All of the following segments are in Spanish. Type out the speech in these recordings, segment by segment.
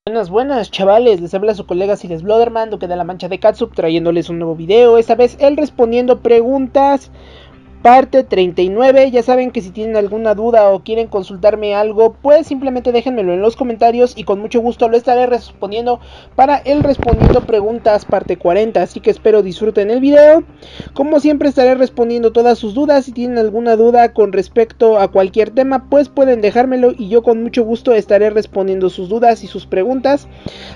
Buenas chavales, les habla su colega Siles Bloderman, Duque de la Mancha de Catsup, trayéndoles un nuevo video, esta vez él respondiendo preguntas, parte 39, ya saben que si tienen alguna duda o quieren consultarme algo, pues simplemente déjenmelo en los comentarios y con mucho gusto lo estaré respondiendo para el respondiendo preguntas parte 40, así que espero disfruten el video. Como siempre estaré respondiendo todas sus dudas, si tienen alguna duda con respecto a cualquier tema, pues pueden dejármelo y yo con mucho gusto estaré respondiendo sus dudas y sus preguntas.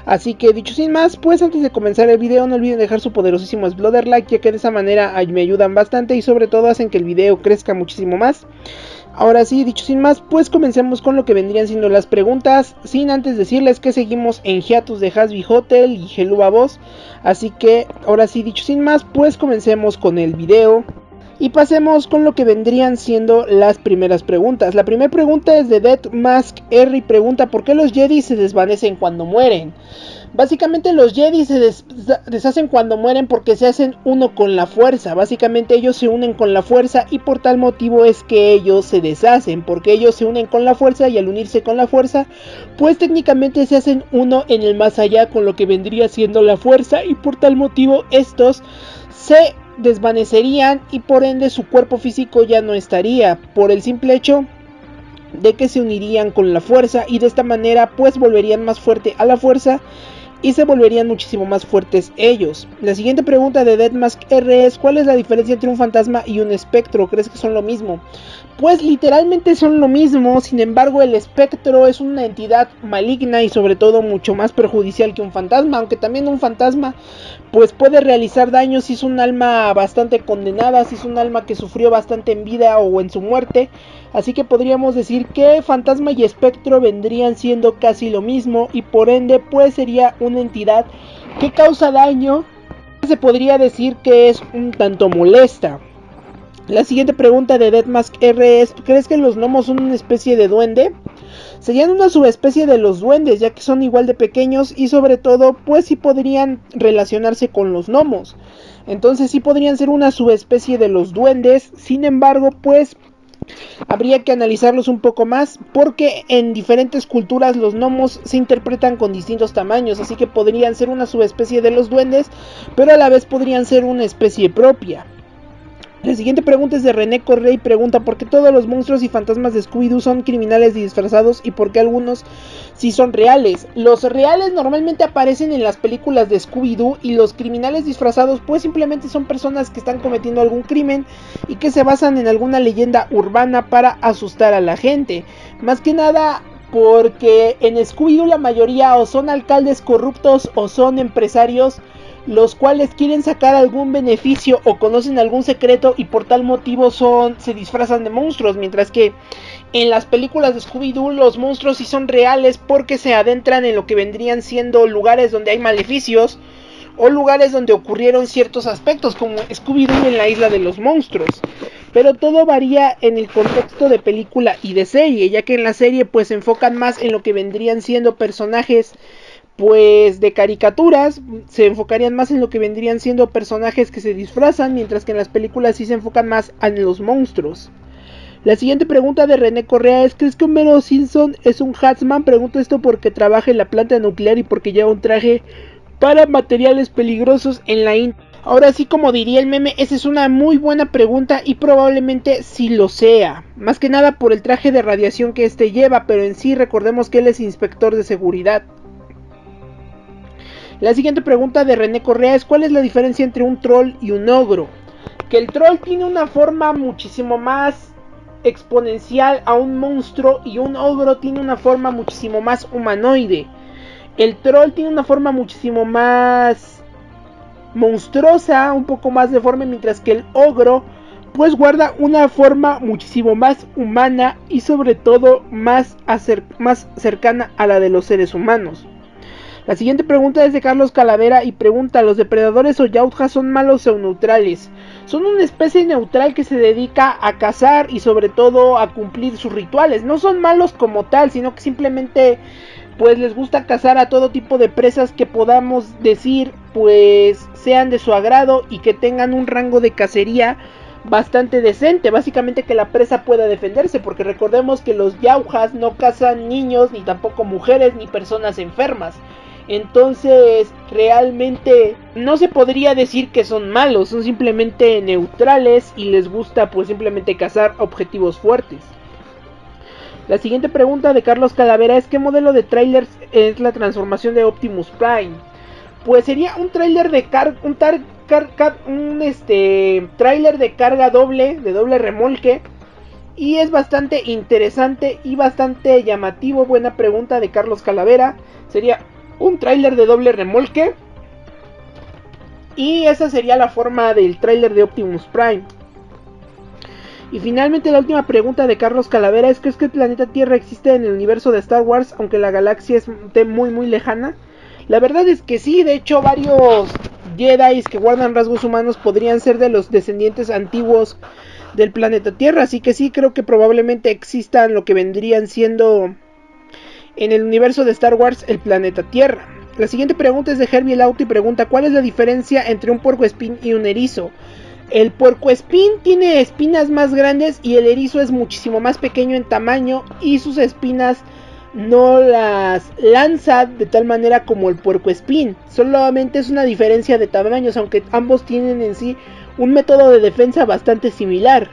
Así que dicho sin más, pues antes de comenzar el video no olviden dejar su poderosísimo Exploder like, ya que de esa manera me ayudan bastante y sobre todo hacen que el video crezca muchísimo más. Ahora sí, dicho sin más, pues comencemos con lo que vendrían siendo las preguntas, sin antes decirles que seguimos en hiatus de Hasbi Hotel y Helluva Boss. Así que ahora sí, dicho sin más, pues comencemos con el video. Y pasemos con lo que vendrían siendo las primeras preguntas. La primera pregunta es de Death Mask R y pregunta: ¿por qué los Jedi se desvanecen cuando mueren? Básicamente los Jedi se deshacen cuando mueren porque se hacen uno con la fuerza. Básicamente ellos se unen con la fuerza y por tal motivo es que ellos se deshacen, porque ellos se unen con la fuerza y al unirse con la fuerza, pues técnicamente se hacen uno en el más allá con lo que vendría siendo la fuerza, y por tal motivo estos se desvanecerían y por ende su cuerpo físico ya no estaría, por el simple hecho de que se unirían con la fuerza y de esta manera pues volverían más fuerte a la fuerza y se volverían muchísimo más fuertes ellos. La siguiente pregunta de Deathmask R es: ¿cuál es la diferencia entre un fantasma y un espectro? ¿Crees que son lo mismo? Pues literalmente son lo mismo, sin embargo el espectro es una entidad maligna y sobre todo mucho más perjudicial que un fantasma, aunque también un fantasma pues puede realizar daños si es un alma bastante condenada, si es un alma que sufrió bastante en vida o en su muerte. Así que podríamos decir que fantasma y espectro vendrían siendo casi lo mismo y por ende pues sería una entidad que causa daño. Se podría decir que es un tanto molesta. La siguiente pregunta de Deathmask R es: ¿crees que los gnomos son una especie de duende? Serían una subespecie de los duendes, ya que son igual de pequeños y sobre todo pues sí podrían relacionarse con los gnomos. Entonces sí podrían ser una subespecie de los duendes, sin embargo pues habría que analizarlos un poco más, porque en diferentes culturas los gnomos se interpretan con distintos tamaños, así que podrían ser una subespecie de los duendes, pero a la vez podrían ser una especie propia. La siguiente pregunta es de René Correa y pregunta: ¿por qué todos los monstruos y fantasmas de Scooby-Doo son criminales disfrazados y por qué algunos sí son reales? Los reales normalmente aparecen en las películas de Scooby-Doo y los criminales disfrazados pues simplemente son personas que están cometiendo algún crimen y que se basan en alguna leyenda urbana para asustar a la gente. Más que nada porque en Scooby-Doo la mayoría o son alcaldes corruptos o son empresarios los cuales quieren sacar algún beneficio o conocen algún secreto y por tal motivo se disfrazan de monstruos, mientras que en las películas de Scooby-Doo los monstruos sí son reales porque se adentran en lo que vendrían siendo lugares donde hay maleficios o lugares donde ocurrieron ciertos aspectos, como Scooby-Doo en la isla de los monstruos. Pero todo varía en el contexto de película y de serie, ya que en la serie pues se enfocan más en lo que vendrían siendo personajes pues de caricaturas, se enfocarían más en lo que vendrían siendo personajes que se disfrazan, mientras que en las películas sí se enfocan más en los monstruos. La siguiente pregunta de René Correa es: ¿crees que Homero Simpson es un Hatsman? Pregunto esto porque trabaja en la planta nuclear y porque lleva un traje para materiales peligrosos en la India. Ahora sí, como diría el meme, esa es una muy buena pregunta y probablemente sí lo sea. Más que nada por el traje de radiación que este lleva, pero en sí recordemos que él es inspector de seguridad. La siguiente pregunta de René Correa es: ¿cuál es la diferencia entre un troll y un ogro? Que el troll tiene una forma muchísimo más exponencial a un monstruo y un ogro tiene una forma muchísimo más humanoide. El troll tiene una forma muchísimo más monstruosa, un poco más deforme, mientras que el ogro pues guarda una forma muchísimo más humana y sobre todo más cercana a la de los seres humanos. La siguiente pregunta es de Carlos Calavera y pregunta: ¿los depredadores o yautjas son malos o neutrales? Son una especie neutral que se dedica a cazar y sobre todo a cumplir sus rituales. No son malos como tal, sino que simplemente pues les gusta cazar a todo tipo de presas que podamos decir pues sean de su agrado y que tengan un rango de cacería bastante decente, básicamente que la presa pueda defenderse, porque recordemos que los Yaujas no cazan niños, ni tampoco mujeres, ni personas enfermas. Entonces realmente no se podría decir que son malos, son simplemente neutrales y les gusta pues simplemente cazar objetivos fuertes. La siguiente pregunta de Carlos Calavera es: ¿qué modelo de trailers es la transformación de Optimus Prime? Pues sería un trailer de trailer de carga doble, de doble remolque, y es bastante interesante y bastante llamativo. Buena pregunta de Carlos Calavera. Sería un trailer de doble remolque, y esa sería la forma del trailer de Optimus Prime. Y finalmente la última pregunta de Carlos Calavera es: ¿crees que el planeta Tierra existe en el universo de Star Wars, aunque la galaxia es muy lejana? La verdad es que sí, de hecho varios Jedi que guardan rasgos humanos podrían ser de los descendientes antiguos del planeta Tierra, así que sí, creo que probablemente existan lo que vendrían siendo en el universo de Star Wars el planeta Tierra. La siguiente pregunta es de Herbie el Auto y pregunta: ¿cuál es la diferencia entre un puercoespín y un erizo? El puercoespín tiene espinas más grandes y el erizo es muchísimo más pequeño en tamaño, y sus espinas no las lanza de tal manera como el puercoespín. Solamente es una diferencia de tamaños, aunque ambos tienen en sí un método de defensa bastante similar.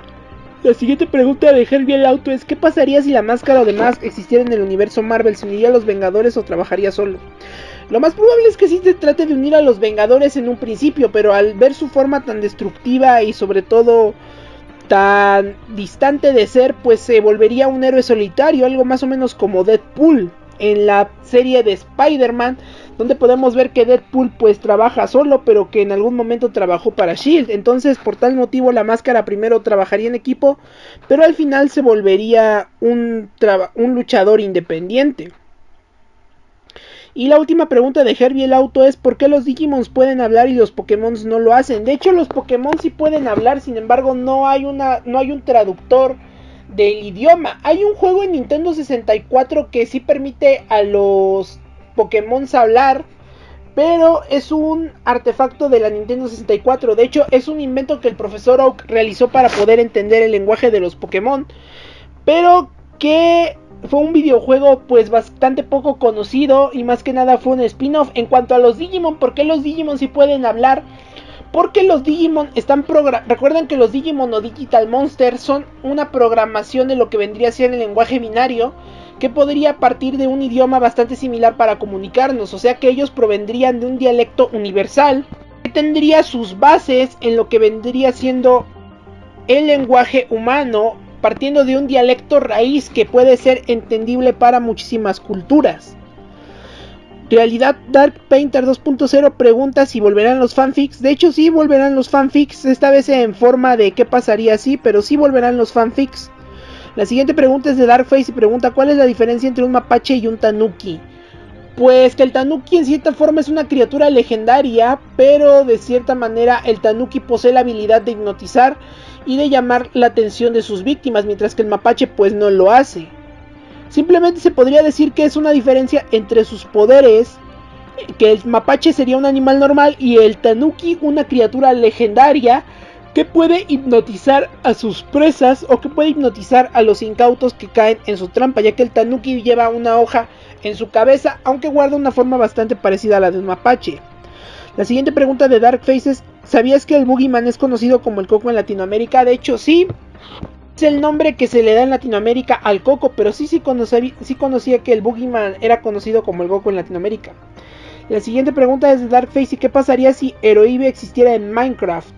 La siguiente pregunta de Herbie el Auto es: ¿qué pasaría si la máscara de Mask existiera en el universo Marvel? ¿Se uniría a los Vengadores o trabajaría solo? Lo más probable es que sí se trate de unir a los Vengadores en un principio, pero al ver su forma tan destructiva y sobre todo tan distante de ser, pues se volvería un héroe solitario, algo más o menos como Deadpool en la serie de Spider-Man, donde podemos ver que Deadpool pues trabaja solo, pero que en algún momento trabajó para S.H.I.E.L.D. Entonces por tal motivo la máscara primero trabajaría en equipo, pero al final se volvería un luchador independiente. Y la última pregunta de Herbie el Auto es: ¿por qué los Digimons pueden hablar y los Pokémon no lo hacen? De hecho los Pokémon sí pueden hablar, sin embargo no hay un traductor del idioma. Hay un juego en Nintendo 64 que sí permite a los Pokémon hablar, pero es un artefacto de la Nintendo 64. De hecho es un invento que el profesor Oak realizó para poder entender el lenguaje de los Pokémon, pero que fue un videojuego pues bastante poco conocido, y más que nada fue un spin-off. En cuanto a los Digimon, ¿por qué los Digimon sí pueden hablar? Porque los Digimon están recuerden que los Digimon o Digital Monsters son una programación de lo que vendría a ser el lenguaje binario, que podría partir de un idioma bastante similar para comunicarnos. O sea que ellos provendrían de un dialecto universal que tendría sus bases en lo que vendría siendo el lenguaje humano, partiendo de un dialecto raíz que puede ser entendible para muchísimas culturas. Realidad Dark Painter 2.0 pregunta si volverán los fanfics. De hecho sí volverán los fanfics, esta vez en forma de qué pasaría si, pero sí volverán los fanfics. La siguiente pregunta es de Darkface y pregunta: ¿cuál es la diferencia entre un mapache y un tanuki? Pues que el tanuki en cierta forma es una criatura legendaria, pero de cierta manera el tanuki posee la habilidad de hipnotizar y de llamar la atención de sus víctimas, mientras que el mapache pues no lo hace. Simplemente se podría decir que es una diferencia entre sus poderes, que el mapache sería un animal normal y el tanuki una criatura legendaria que puede hipnotizar a sus presas o que puede hipnotizar a los incautos que caen en su trampa, ya que el tanuki lleva una hoja en su cabeza, aunque guarda una forma bastante parecida a la de un mapache. La siguiente pregunta de Darkface es: ¿sabías que el Boogeyman es conocido como el coco en Latinoamérica? De hecho sí, es el nombre que se le da en Latinoamérica al coco, pero sí conocía que el Boogeyman era conocido como el coco en Latinoamérica. La siguiente pregunta es de Darkface: ¿y qué pasaría si Heroibe existiera en Minecraft?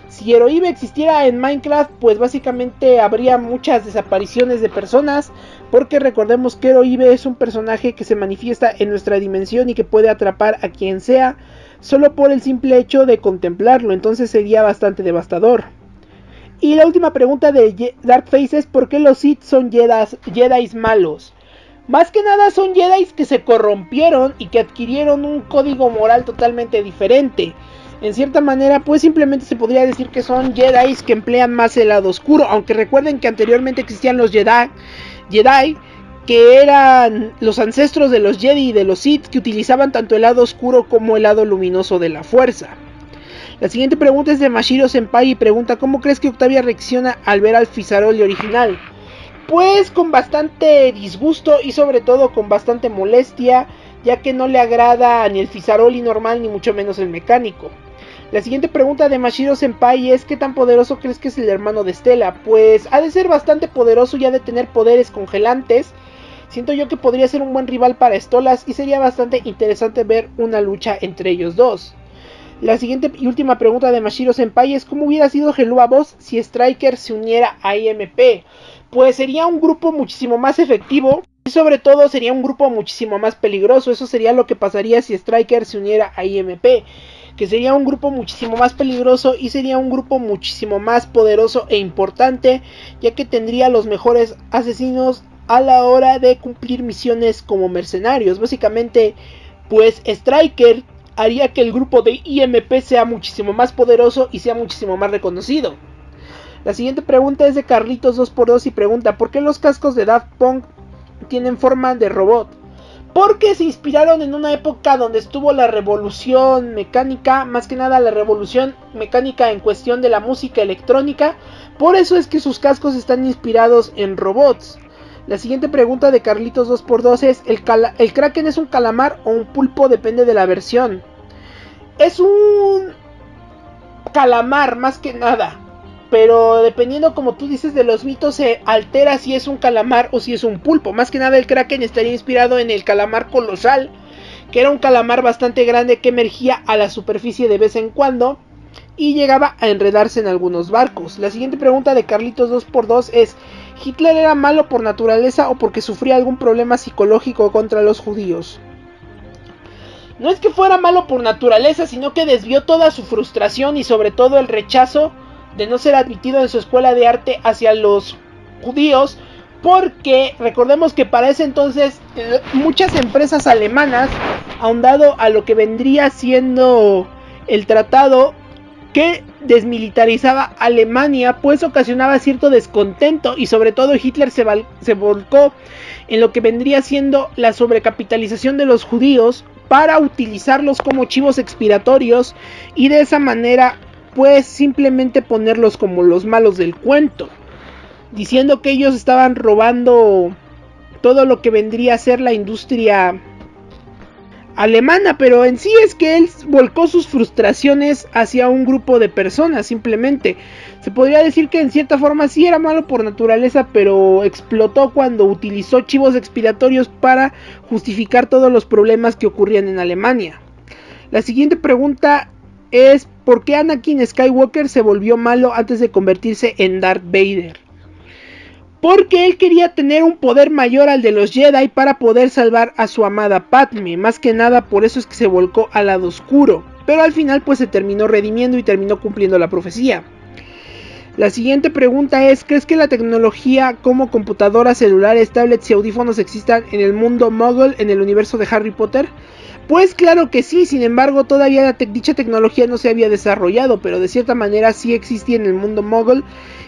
Si Heroibe existiera en Minecraft, pues básicamente habría muchas desapariciones de personas, porque recordemos que Heroibe es un personaje que se manifiesta en nuestra dimensión y que puede atrapar a quien sea solo por el simple hecho de contemplarlo, entonces sería bastante devastador. Y la última pregunta de Darkface es: ¿por qué los Sith son Jedi malos? Más que nada son Jedi que se corrompieron y que adquirieron un código moral totalmente diferente. En cierta manera pues simplemente se podría decir que son Jedi que emplean más el lado oscuro, aunque recuerden que anteriormente existían los Jedi que eran los ancestros de los Jedi y de los Sith, que utilizaban tanto el lado oscuro como el lado luminoso de la fuerza. La siguiente pregunta es de Mashiro Senpai y pregunta: ¿cómo crees que Octavia reacciona al ver al Fizaroli original? Pues con bastante disgusto y sobre todo con bastante molestia, ya que no le agrada ni el Fizaroli normal ni mucho menos el mecánico. La siguiente pregunta de Mashiro Senpai es: ¿qué tan poderoso crees que es el hermano de Stella? Pues ha de ser bastante poderoso y ha de tener poderes congelantes. Siento yo que podría ser un buen rival para Stolas y sería bastante interesante ver una lucha entre ellos dos. La siguiente y última pregunta de Mashiro Senpai es: ¿cómo hubiera sido Helluva Boss si Striker se uniera a IMP? Pues sería un grupo muchísimo más efectivo y sobre todo sería un grupo muchísimo más peligroso. Eso sería lo que pasaría si Striker se uniera a IMP, que sería un grupo muchísimo más peligroso y sería un grupo muchísimo más poderoso e importante, ya que tendría los mejores asesinos a la hora de cumplir misiones como mercenarios. Básicamente, pues Striker haría que el grupo de IMP sea muchísimo más poderoso y sea muchísimo más reconocido. La siguiente pregunta es de Carlitos 2x2 y pregunta: ¿por qué los cascos de Daft Punk tienen forma de robot? Porque se inspiraron en una época donde estuvo la revolución mecánica, más que nada la revolución mecánica en cuestión de la música electrónica. Por eso es que sus cascos están inspirados en robots. La siguiente pregunta de Carlitos 2x2 es: ¿el Kraken es un calamar o un pulpo? Depende de la versión. Es un calamar más que nada, pero dependiendo, como tú dices, de los mitos se altera si es un calamar o si es un pulpo. Más que nada el Kraken estaría inspirado en el calamar colosal, que era un calamar bastante grande que emergía a la superficie de vez en cuando y llegaba a enredarse en algunos barcos. La siguiente pregunta de Carlitos 2x2 es: ¿Hitler era malo por naturaleza o porque sufría algún problema psicológico contra los judíos? No es que fuera malo por naturaleza, sino que desvió toda su frustración y sobre todo el rechazo de no ser admitido en su escuela de arte hacia los judíos, porque recordemos que para ese entonces muchas empresas alemanas, ahondado a lo que vendría siendo el tratado que desmilitarizaba Alemania, pues ocasionaba cierto descontento y sobre todo Hitler se volcó en lo que vendría siendo la sobrecapitalización de los judíos para utilizarlos como chivos expiatorios y de esa manera pues simplemente ponerlos como los malos del cuento, diciendo que ellos estaban robando todo lo que vendría a ser la industria alemana, pero en sí es que él volcó sus frustraciones hacia un grupo de personas. Simplemente se podría decir que en cierta forma sí era malo por naturaleza, pero explotó cuando utilizó chivos expiatorios para justificar todos los problemas que ocurrían en Alemania. La siguiente pregunta es: ¿por qué Anakin Skywalker se volvió malo antes de convertirse en Darth Vader? Porque él quería tener un poder mayor al de los Jedi para poder salvar a su amada Padme. Más que nada por eso es que se volcó al lado oscuro. Pero al final pues se terminó redimiendo y terminó cumpliendo la profecía. La siguiente pregunta es: ¿crees que la tecnología como computadoras, celulares, tablets y audífonos existan en el mundo Muggle, en el universo de Harry Potter? Pues claro que sí, sin embargo todavía dicha tecnología no se había desarrollado, pero de cierta manera sí existía en el mundo Muggle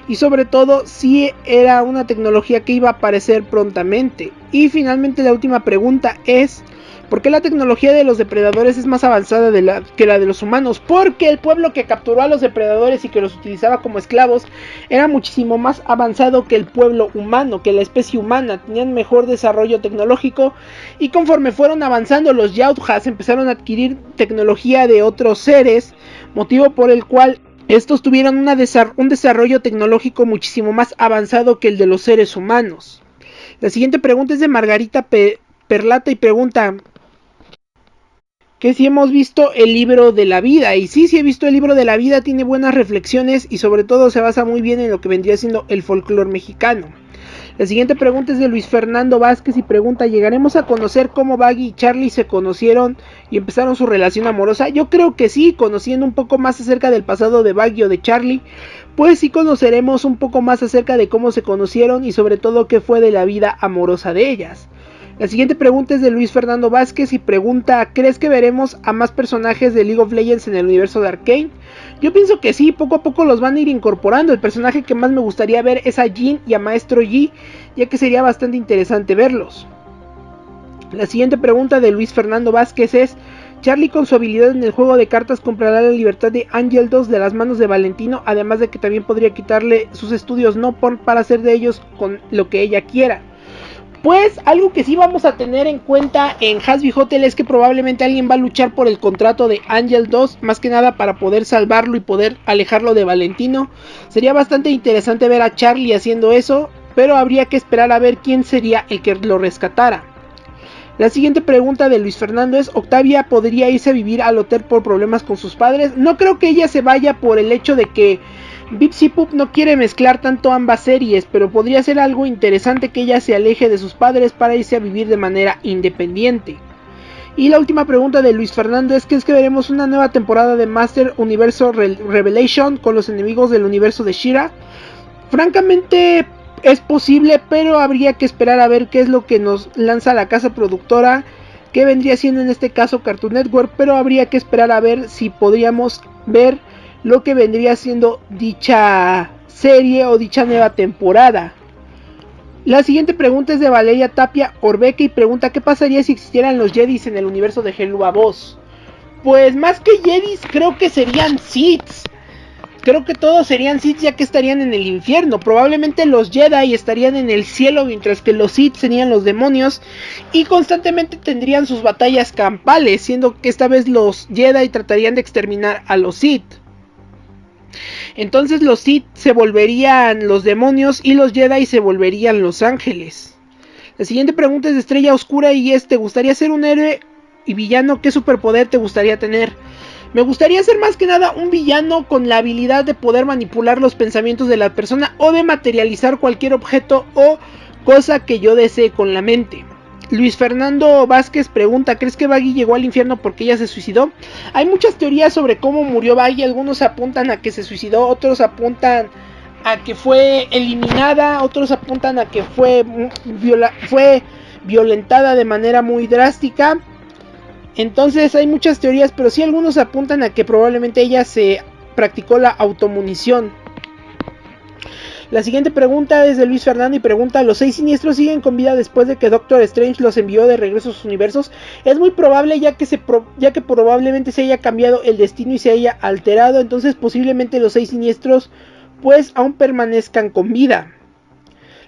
y sobre todo sí era una tecnología que iba a aparecer prontamente. Y finalmente la última pregunta es: ¿por qué la tecnología de los depredadores es más avanzada que la de los humanos? Porque el pueblo que capturó a los depredadores y que los utilizaba como esclavos era muchísimo más avanzado que el pueblo humano, que la especie humana. Tenían mejor desarrollo tecnológico y conforme fueron avanzando los Yautjas empezaron a adquirir tecnología de otros seres, motivo por el cual estos tuvieron un desarrollo tecnológico muchísimo más avanzado que el de los seres humanos. La siguiente pregunta es de Margarita Perlata y pregunta que si hemos visto el libro de la vida. Y sí he visto el libro de la vida, tiene buenas reflexiones y sobre todo se basa muy bien en lo que vendría siendo el folclore mexicano. La siguiente pregunta es de Luis Fernando Vázquez y pregunta: ¿llegaremos a conocer cómo Baggy y Charlie se conocieron y empezaron su relación amorosa? Yo creo que sí, conociendo un poco más acerca del pasado de Baggy o de Charlie, pues sí conoceremos un poco más acerca de cómo se conocieron y sobre todo qué fue de la vida amorosa de ellas. La siguiente pregunta es de Luis Fernando Vázquez y pregunta: ¿crees que veremos a más personajes de League of Legends en el universo de Arcane? Yo pienso que sí, poco a poco los van a ir incorporando. El personaje que más me gustaría ver es a Jhin y a Maestro Yi, ya que sería bastante interesante verlos. La siguiente pregunta de Luis Fernando Vázquez es: Charlie con su habilidad en el juego de cartas comprará la libertad de Angel 2 de las manos de Valentino, además de que también podría quitarle sus estudios no para hacer de ellos con lo que ella quiera. Pues algo que sí vamos a tener en cuenta en Hazbin Hotel es que probablemente alguien va a luchar por el contrato de Angel 2, más que nada para poder salvarlo y poder alejarlo de Valentino. Sería bastante interesante ver a Charlie haciendo eso, pero habría que esperar a ver quién sería el que lo rescatara. La siguiente pregunta de Luis Fernando es: ¿Octavia podría irse a vivir al hotel por problemas con sus padres? No creo que ella se vaya por el hecho de que Bipsy Pup no quiere mezclar tanto ambas series, pero podría ser algo interesante que ella se aleje de sus padres para irse a vivir de manera independiente. Y la última pregunta de Luis Fernando es que veremos una nueva temporada de Master Universo Revelation con los enemigos del universo de She-Ra. Francamente es posible, pero habría que esperar a ver qué es lo que nos lanza la casa productora, que vendría siendo en este caso Cartoon Network, pero habría que esperar a ver si podríamos ver lo que vendría siendo dicha serie o dicha nueva temporada. La siguiente pregunta es de Valeria Tapia Orbeque y pregunta: ¿qué pasaría si existieran los Jedis en el universo de Helluva Boss? Pues más que Jedis creo que serían Siths. Creo que todos serían Sith, ya que estarían en el infierno. Probablemente los Jedi estarían en el cielo, mientras que los Sith serían los demonios. Y constantemente tendrían sus batallas campales, siendo que esta vez los Jedi tratarían de exterminar a los Sith. Entonces los Sith se volverían los demonios y los Jedi se volverían los ángeles. La siguiente pregunta es de Estrella Oscura y es: ¿te gustaría ser un héroe y villano? ¿Qué superpoder te gustaría tener? Me gustaría ser más que nada un villano con la habilidad de poder manipular los pensamientos de la persona o de materializar cualquier objeto o cosa que yo desee con la mente. Luis Fernando Vázquez pregunta: ¿crees que Baggy llegó al infierno porque ella se suicidó? Hay muchas teorías sobre cómo murió Baggy. Algunos apuntan a que se suicidó, otros apuntan a que fue eliminada, otros apuntan a que fue violentada de manera muy drástica. Entonces hay muchas teorías, pero sí algunos apuntan a que probablemente ella se practicó la automunición. La siguiente pregunta es de Luis Fernando y pregunta: ¿los 6 siniestros siguen con vida después de que Doctor Strange los envió de regreso a sus universos? Es muy probable, ya que probablemente se haya cambiado el destino y se haya alterado. Entonces posiblemente los 6 siniestros pues aún permanezcan con vida.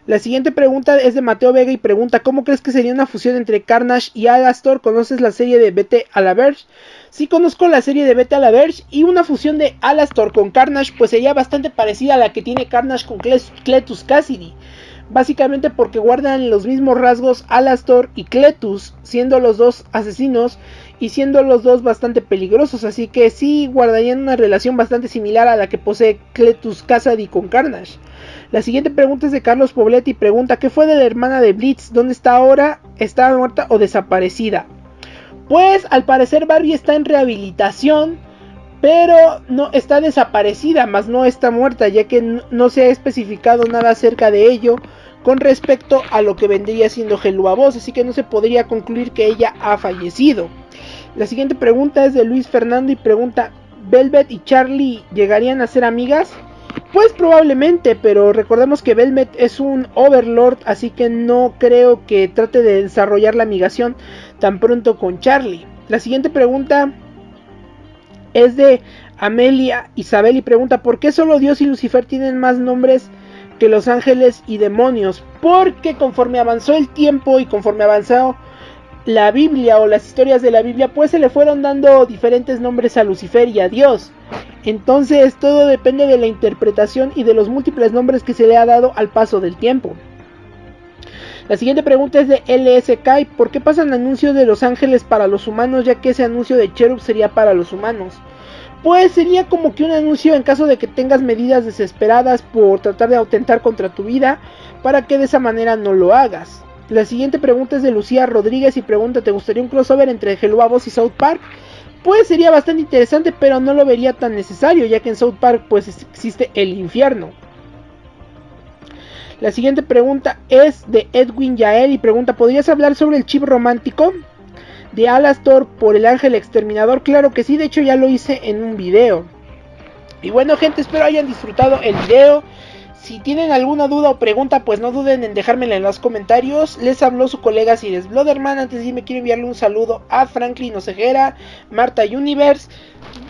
La siguiente pregunta es de Mateo Vega y pregunta: ¿cómo crees que sería una fusión entre Carnage y Alastor? ¿Conoces la serie de Vete a la Verge? Sí, conozco la serie de Vete a la Verge, y una fusión de Alastor con Carnage pues sería bastante parecida a la que tiene Carnage con Cletus Cassidy. Básicamente porque guardan los mismos rasgos Alastor y Cletus, siendo los dos asesinos y siendo los dos bastante peligrosos, así que sí guardarían una relación bastante similar a la que posee Cletus Cassidy con Carnage. La siguiente pregunta es de Carlos Pobletti y pregunta: ¿qué fue de la hermana de Blitz? ¿Dónde está ahora? ¿Está muerta o desaparecida? Pues al parecer Barbie está en rehabilitación, pero no está desaparecida, más no está muerta, ya que no se ha especificado nada acerca de ello con respecto a lo que vendría siendo Helluva Boss, así que no se podría concluir que ella ha fallecido. La siguiente pregunta es de Luis Fernando y pregunta: ¿Velvet y Charlie llegarían a ser amigas? Pues probablemente, pero recordemos que Velvet es un Overlord, así que no creo que trate de desarrollar la amigación tan pronto con Charlie. La siguiente pregunta es de Amelia Isabel y pregunta: ¿por qué solo Dios y Lucifer tienen más nombres que los ángeles y demonios? Porque conforme avanzó el tiempo y conforme avanzó la Biblia o las historias de la Biblia, pues se le fueron dando diferentes nombres a Lucifer y a Dios. Entonces todo depende de la interpretación y de los múltiples nombres que se le ha dado al paso del tiempo. La siguiente pregunta es de LSK: ¿por qué pasan anuncios de los ángeles para los humanos, ya que ese anuncio de Cherub sería para los humanos? Pues sería como que un anuncio en caso de que tengas medidas desesperadas por tratar de atentar contra tu vida, para que de esa manera no lo hagas. La siguiente pregunta es de Lucía Rodríguez y pregunta: ¿te gustaría un crossover entre Helluva Boss y South Park? Pues sería bastante interesante, pero no lo vería tan necesario, ya que en South Park pues existe el infierno. La siguiente pregunta es de Edwin Yael y pregunta: ¿podrías hablar sobre el chip romántico de Alastor por el ángel exterminador? Claro que sí, de hecho ya lo hice en un video. Y bueno gente, espero hayan disfrutado el video. Si tienen alguna duda o pregunta, pues no duden en dejármela en los comentarios. Les habló su colega Cires Bloderman. Antes de irme quiero enviarle un saludo a Franklin Ocejera, Marta Universe,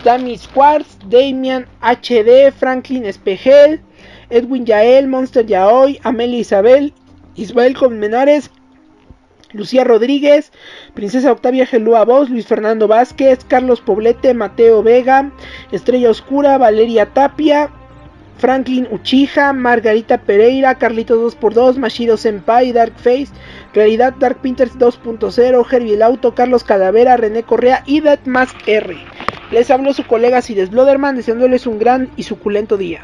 Dami Squartz, Damian HD, Franklin Espejel, Edwin Yael, Monster Yaoy, Amelia Isabel, Ismael Colmenares, Lucía Rodríguez, Princesa Octavia Gelúa Voz, Luis Fernando Vázquez, Carlos Poblete, Mateo Vega, Estrella Oscura, Valeria Tapia, Franklin Uchija, Margarita Pereira, Carlitos 2x2, Mashido Senpai, Darkface, Realidad Dark Pinters 2.0, Herbie el Auto, Carlos Calavera, René Correa y Deadmask R. Les habló su colega Cires Bloderman, deseándoles un gran y suculento día.